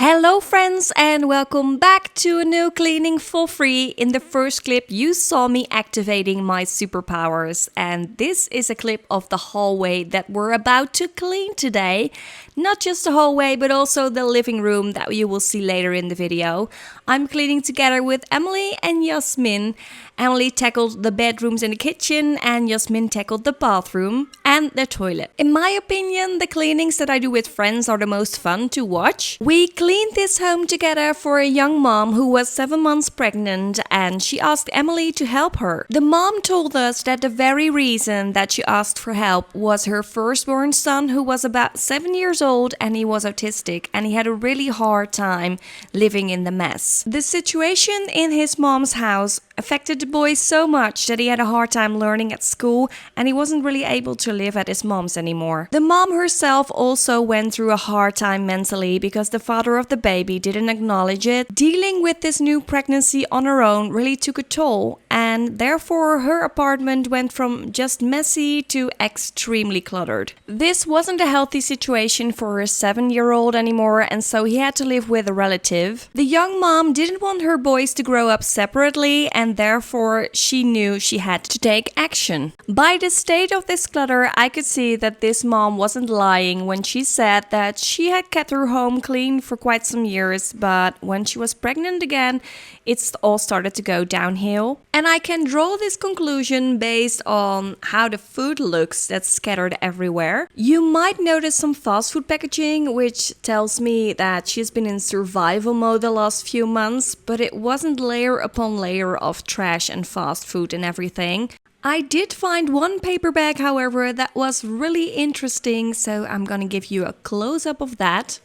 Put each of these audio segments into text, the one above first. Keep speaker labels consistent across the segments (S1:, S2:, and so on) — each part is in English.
S1: Hello friends and welcome back to a new cleaning for free. In the first clip you saw me activating my superpowers, and this is a clip of the hallway that we're about to clean today. Not just the hallway but also the living room that you will see later in the video. I'm cleaning together with Emily and Yasmin. Emily tackled the bedrooms and the kitchen, and Yasmin tackled the bathroom and the toilet. In my opinion, the cleanings that I do with friends are the most fun to watch. We cleaned this home together for a young mom who was 7 months pregnant, and she asked Emily to help her. The mom told us that the very reason that she asked for help was her firstborn son, who was about 7 years old and he was autistic, and he had a really hard time living in the mess. The situation in his mom's house affected the boy so much that he had a hard time learning at school, and he wasn't really able to live at his mom's anymore. The mom herself also went through a hard time mentally because the father of the baby didn't acknowledge it. Dealing with this new pregnancy on her own really took a toll, and therefore her apartment went from just messy to extremely cluttered. This wasn't a healthy situation for her 7-year-old anymore, and so he had to live with a relative. The young mom didn't want her boys to grow up separately, and therefore she knew she had to take action. By the state of this clutter, I could see that this mom wasn't lying when she said that she had kept her home clean for quite some years, but when she was pregnant again, it all started to go downhill. And I can draw this conclusion based on how the food looks that's scattered everywhere. You might notice some fast food packaging, which tells me that she's been in survival mode the last few months, but it wasn't layer upon layer of trash and fast food and everything. I did find one paper bag, however, that was really interesting, so I'm gonna give you a close-up of that.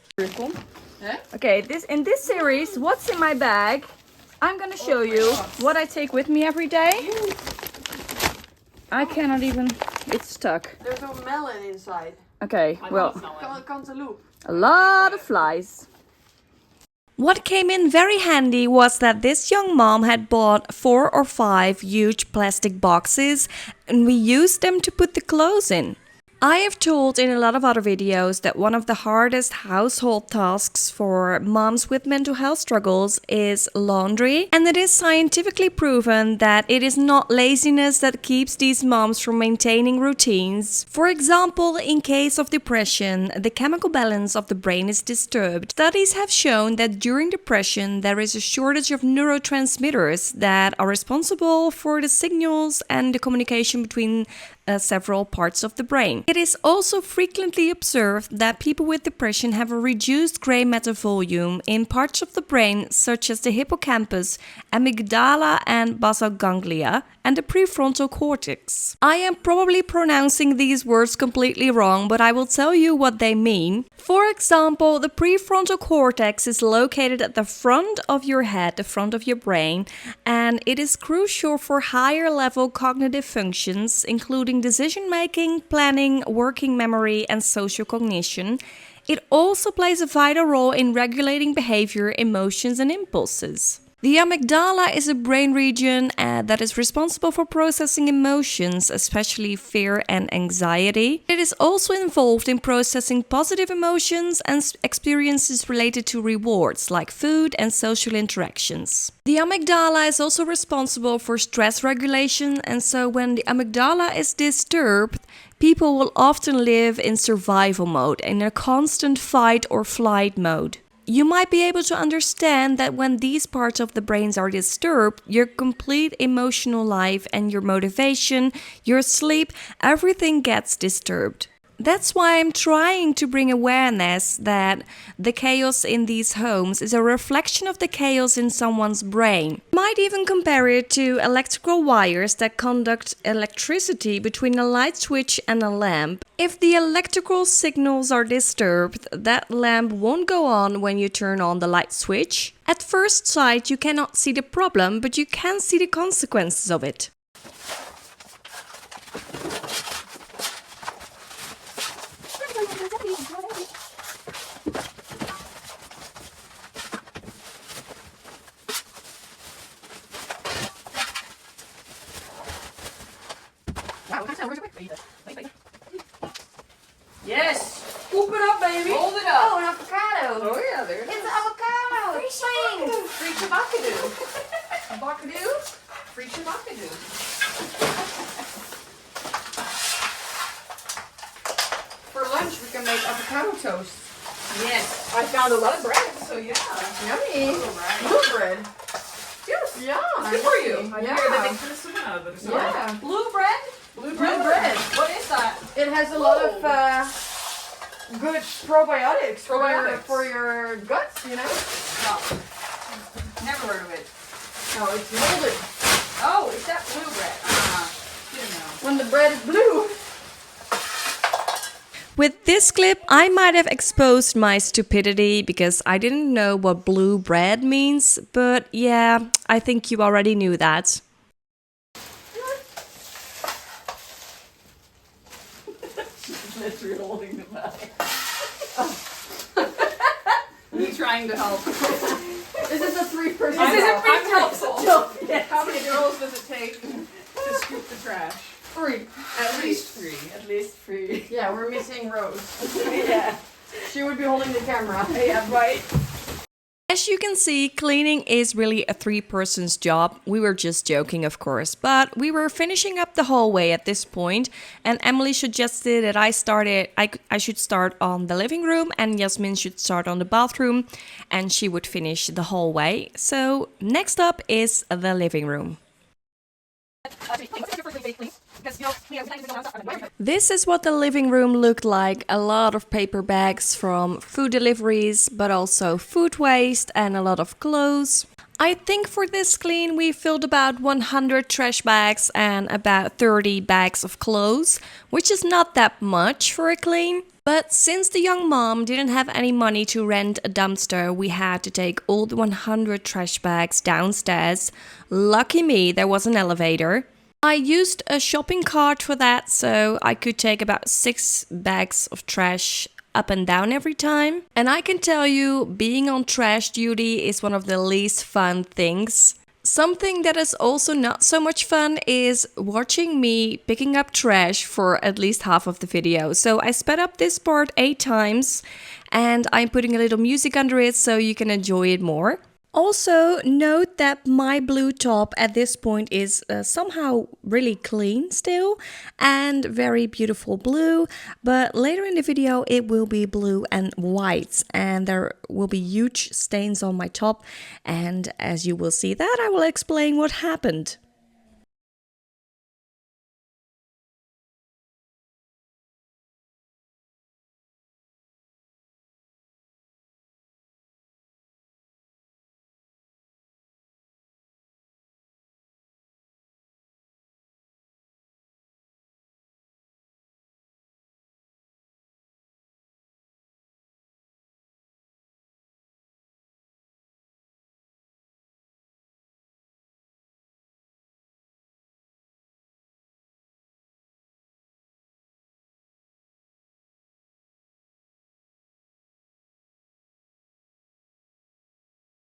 S1: Okay, in this series, what's in my bag? I'm gonna show you what I take with me every day. I cannot even, it's stuck.
S2: There's no melon inside.
S1: Okay, well,
S2: Cantaloupe.
S1: a lot of flies. What came in very handy was that this young mom had bought 4 or 5 huge plastic boxes, and we used them to put the clothes in. I have told in a lot of other videos that one of the hardest household tasks for moms with mental health struggles is laundry, and it is scientifically proven that it is not laziness that keeps these moms from maintaining routines. For example, in case of depression, the chemical balance of the brain is disturbed. Studies have shown that during depression there is a shortage of neurotransmitters that are responsible for the signals and the communication between several parts of the brain. It is also frequently observed that people with depression have a reduced gray matter volume in parts of the brain such as the hippocampus, amygdala and basal ganglia, and the prefrontal cortex. I am probably pronouncing these words completely wrong, but I will tell you what they mean. For example, the prefrontal cortex is located at the front of your head, the front of your brain, and it is crucial for higher level cognitive functions, including decision-making, planning, working memory, and social cognition. It also plays a vital role in regulating behavior, emotions, and impulses. The amygdala is a brain region that is responsible for processing emotions, especially fear and anxiety. It is also involved in processing positive emotions and experiences related to rewards like food and social interactions. The amygdala is also responsible for stress regulation, and so when the amygdala is disturbed, people will often live in survival mode, in a constant fight or flight mode. You might be able to understand that when these parts of the brains are disturbed, your complete emotional life and your motivation, your sleep, everything gets disturbed. That's why I'm trying to bring awareness that the chaos in these homes is a reflection of the chaos in someone's brain. You might even compare it to electrical wires that conduct electricity between a light switch and a lamp. If the electrical signals are disturbed, that lamp won't go on when you turn on the light switch. At first sight, you cannot see the problem, but you can see the consequences of it.
S2: Yes! Scoop it up, baby!
S3: Hold it up.
S2: Oh, an avocado!
S3: Oh yeah, there it
S2: It's
S3: is.
S2: an Freechabakadoo. Bakadoo. Freechabakadoo. For lunch, we can make avocado toast.
S3: Yes.
S2: I found a lot of bread.
S3: So yeah.
S2: Yummy.
S3: Alright.
S2: Blue bread.
S3: Yes.
S2: Yeah.
S3: Good for you. I
S2: Yeah.
S3: hear that they kind of smell, but it's not.
S2: Yeah.
S3: Blue bread?
S2: Blue bread.
S3: What is that?
S2: It has a lot of good probiotics,
S3: Probiotics.
S2: For your guts, you know?
S3: No. Never heard of it.
S2: No, it's molded.
S3: Oh, is that blue bread? Didn't know.
S2: When the bread is blue.
S1: With this clip, I might have exposed my stupidity because I didn't know what blue bread means, but yeah, I think you already knew that.
S3: Literally holding the bag. Me trying to help.
S2: This is a 3-person.
S3: I'm helpful.
S2: Yeah.
S3: How many girls does it take to scoop the trash?
S2: 3.
S3: At least 3. At least 3.
S2: Yeah, we're missing Rose.
S3: Yeah.
S2: She would be holding the camera.
S3: Yeah, right.
S1: As you can see, cleaning is really a 3-person's job. We were just joking, of course, but we were finishing up the hallway at this point, and Emily suggested that I should start on the living room and Yasmin should start on the bathroom, and she would finish the hallway. So next up is the living room. This is what the living room looked like. A lot of paper bags from food deliveries, but also food waste and a lot of clothes. I think for this clean we filled about 100 trash bags and about 30 bags of clothes, which is not that much for a clean. But since the young mom didn't have any money to rent a dumpster, we had to take all the 100 trash bags downstairs. Lucky me, there was an elevator. I used a shopping cart for that, so I could take about 6 bags of trash up and down every time. And I can tell you, being on trash duty is one of the least fun things. Something that is also not so much fun is watching me picking up trash for at least half of the video. So I sped up this part 8 times and I'm putting a little music under it so you can enjoy it more. Also, note that my blue top at this point is somehow really clean still and very beautiful blue, but later in the video it will be blue and white and there will be huge stains on my top, and as you will see that, I will explain what happened.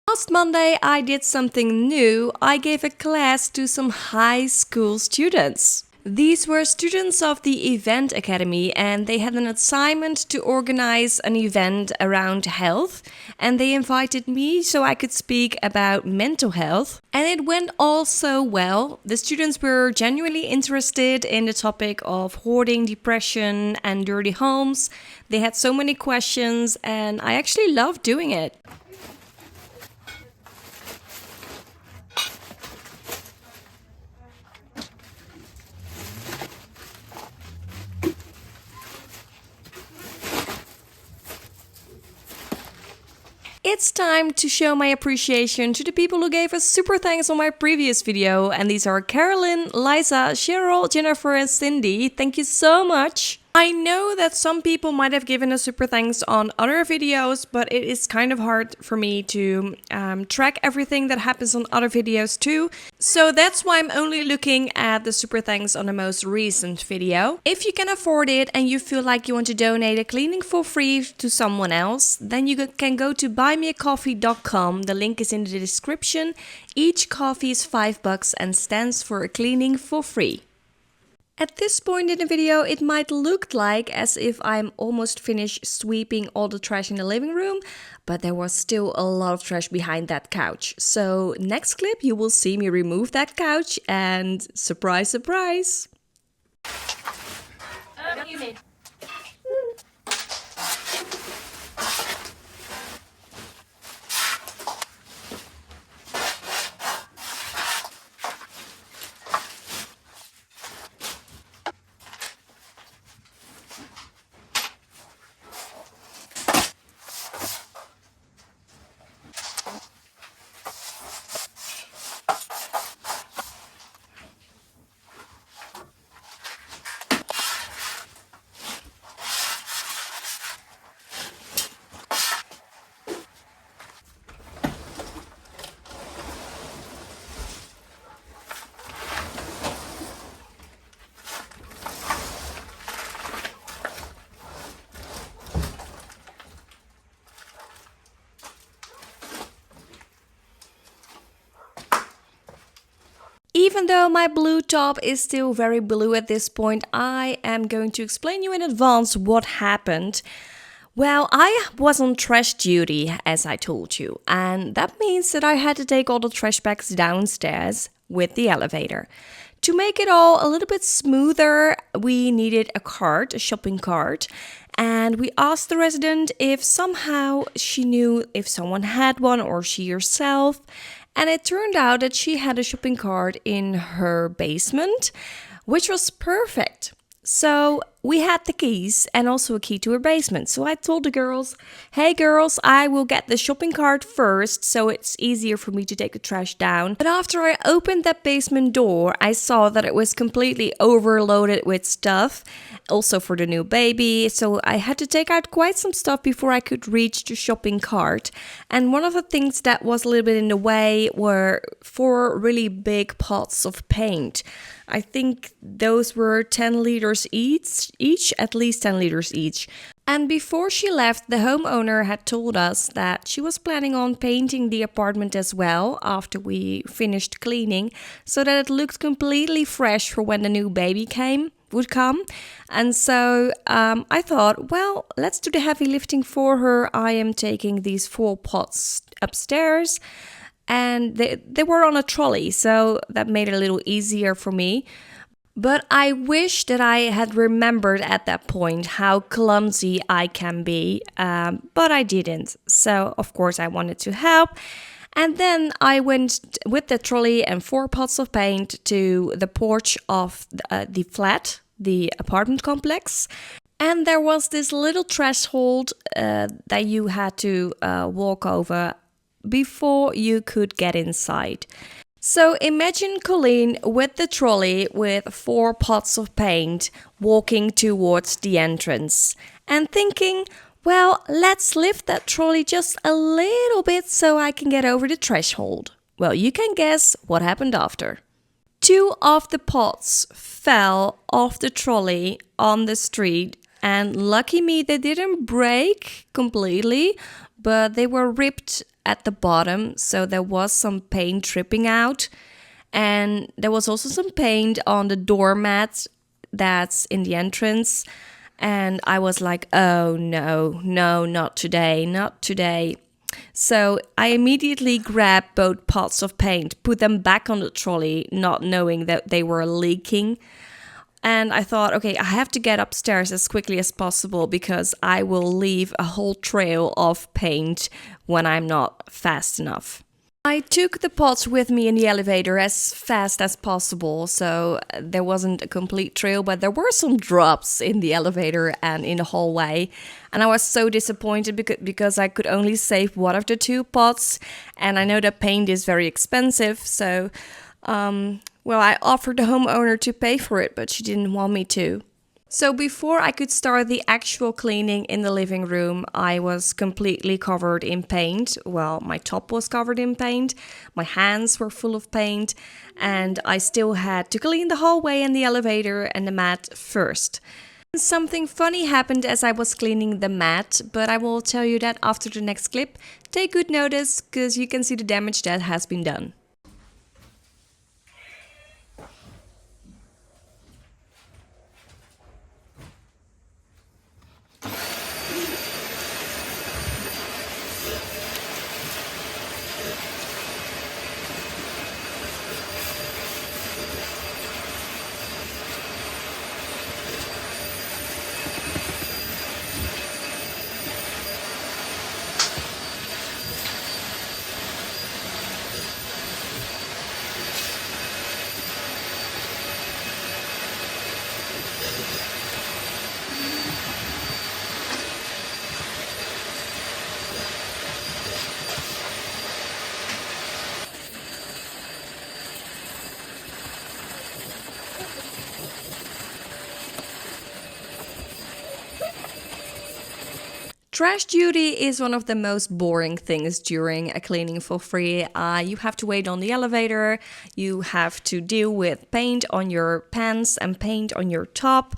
S1: Last Monday I did something new. I gave a class to some high school students. These were students of the Event Academy and they had an assignment to organize an event around health, and they invited me so I could speak about mental health. And it went all so well. The students were genuinely interested in the topic of hoarding, depression and dirty homes. They had so many questions and I actually loved doing it. It's time to show my appreciation to the people who gave us super thanks on my previous video, and these are Carolyn, Liza, Cheryl, Jennifer and Cindy. Thank you so much! I know that some people might have given us super thanks on other videos, but it is kind of hard for me to track everything that happens on other videos too. So that's why I'm only looking at the super thanks on the most recent video. If you can afford it and you feel like you want to donate a cleaning for free to someone else, then you can go to buymeacoffee.com. The link is in the description. Each coffee is $5 and stands for a cleaning for free. At this point in the video, it might look like as if I'm almost finished sweeping all the trash in the living room, but there was still a lot of trash behind that couch. So next clip, you will see me remove that couch and surprise, surprise! Even though my blue top is still very blue at this point, I am going to explain you in advance what happened. Well, I was on trash duty, as I told you, and that means that I had to take all the trash bags downstairs with the elevator. To make it all a little bit smoother, we needed a cart, a shopping cart, and we asked the resident if somehow she knew if someone had one or she herself. And it turned out that she had a shopping cart in her basement, which was perfect. So we had the keys and also a key to her basement. So I told the girls, hey girls, I will get the shopping cart first, so it's easier for me to take the trash down. But after I opened that basement door, I saw that it was completely overloaded with stuff, also for the new baby. So I had to take out quite some stuff before I could reach the shopping cart. And one of the things that was a little bit in the way were 4 really big pots of paint. I think those were 10 liters each, at least 10 liters each. And before she left, the homeowner had told us that she was planning on painting the apartment as well after we finished cleaning, so that it looked completely fresh for when the new baby would come. And so I thought, well, let's do the heavy lifting for her. I am taking these 4 pots upstairs. And they were on a trolley, so that made it a little easier for me. But I wish that I had remembered at that point how clumsy I can be, but I didn't. So, of course, I wanted to help. And then I went with the trolley and 4 pots of paint to the porch of the flat, the apartment complex. And there was this little threshold that you had to walk over before you could get inside. So imagine Colleen with the trolley with 4 pots of paint walking towards the entrance and thinking, well, let's lift that trolley just a little bit so I can get over the threshold. Well, you can guess what happened after. 2 of the pots fell off the trolley on the street, and lucky me, they didn't break completely, but they were ripped at the bottom, so there was some paint dripping out, and there was also some paint on the doormat that's in the entrance, and I was like, oh no, not today, not today. So I immediately grabbed both pots of paint, put them back on the trolley, not knowing that they were leaking. And I thought, okay, I have to get upstairs as quickly as possible because I will leave a whole trail of paint when I'm not fast enough. I took the pots with me in the elevator as fast as possible, so there wasn't a complete trail, but there were some drops in the elevator and in the hallway. And I was so disappointed because I could only save one of the 2 pots, and I know that paint is very expensive, so well, I offered the homeowner to pay for it, but she didn't want me to. So before I could start the actual cleaning in the living room, I was completely covered in paint. Well, my top was covered in paint, my hands were full of paint, and I still had to clean the hallway and the elevator and the mat first. Something funny happened as I was cleaning the mat, but I will tell you that after the next clip. Take good notice, because you can see the damage that has been done. Trash duty is one of the most boring things during a cleaning for free. You have to wait on the elevator, you have to deal with paint on your pants and paint on your top.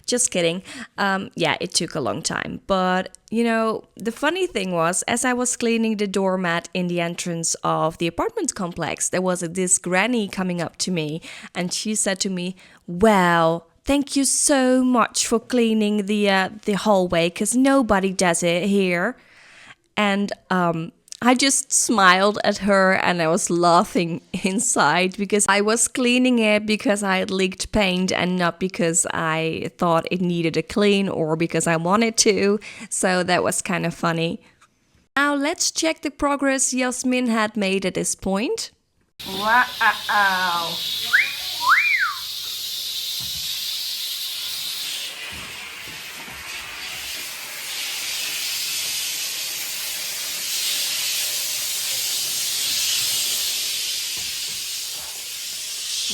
S1: Just kidding. Yeah, it took a long time. But, the funny thing was, as I was cleaning the doormat in the entrance of the apartment complex, there was this granny coming up to me and she said to me, "Well, thank you so much for cleaning the hallway because nobody does it here." And I just smiled at her and I was laughing inside because I was cleaning it because I had leaked paint and not because I thought it needed a clean or because I wanted to. So that was kind of funny. Now let's check the progress Yasmin had made at this point.
S2: Wow.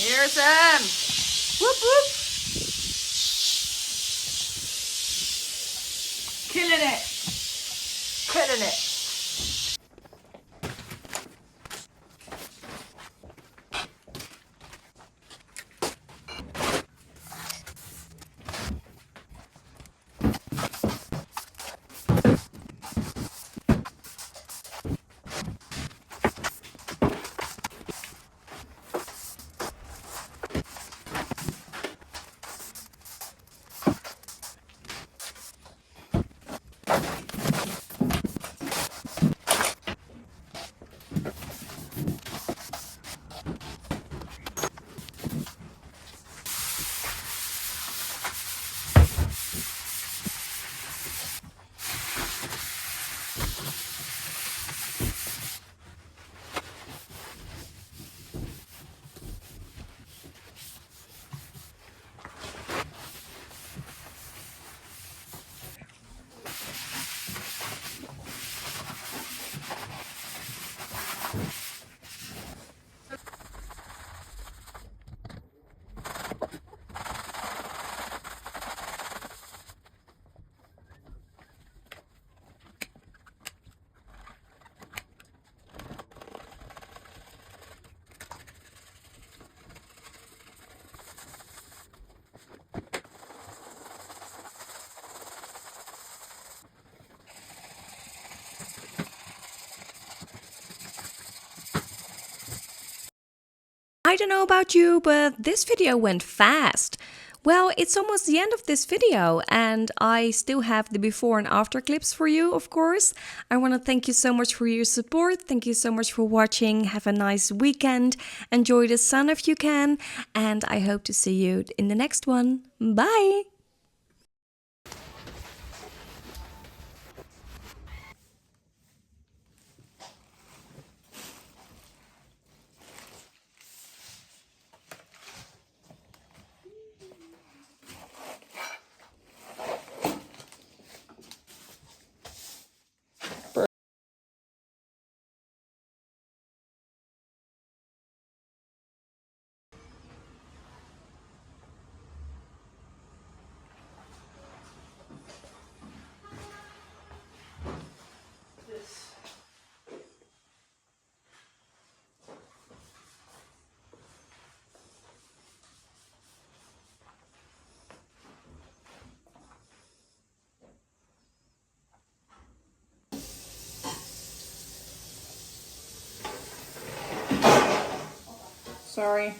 S2: Here's him. Whoop whoop. Killing it. Killing it.
S1: I don't know about you, but this video went fast. Well, it's almost the end of this video and I still have the before and after clips for you, of course. I want to thank you so much for your support. Thank you so much for watching. Have a nice weekend. Enjoy the sun if you can. And I hope to see you in the next one. Bye!
S2: Sorry.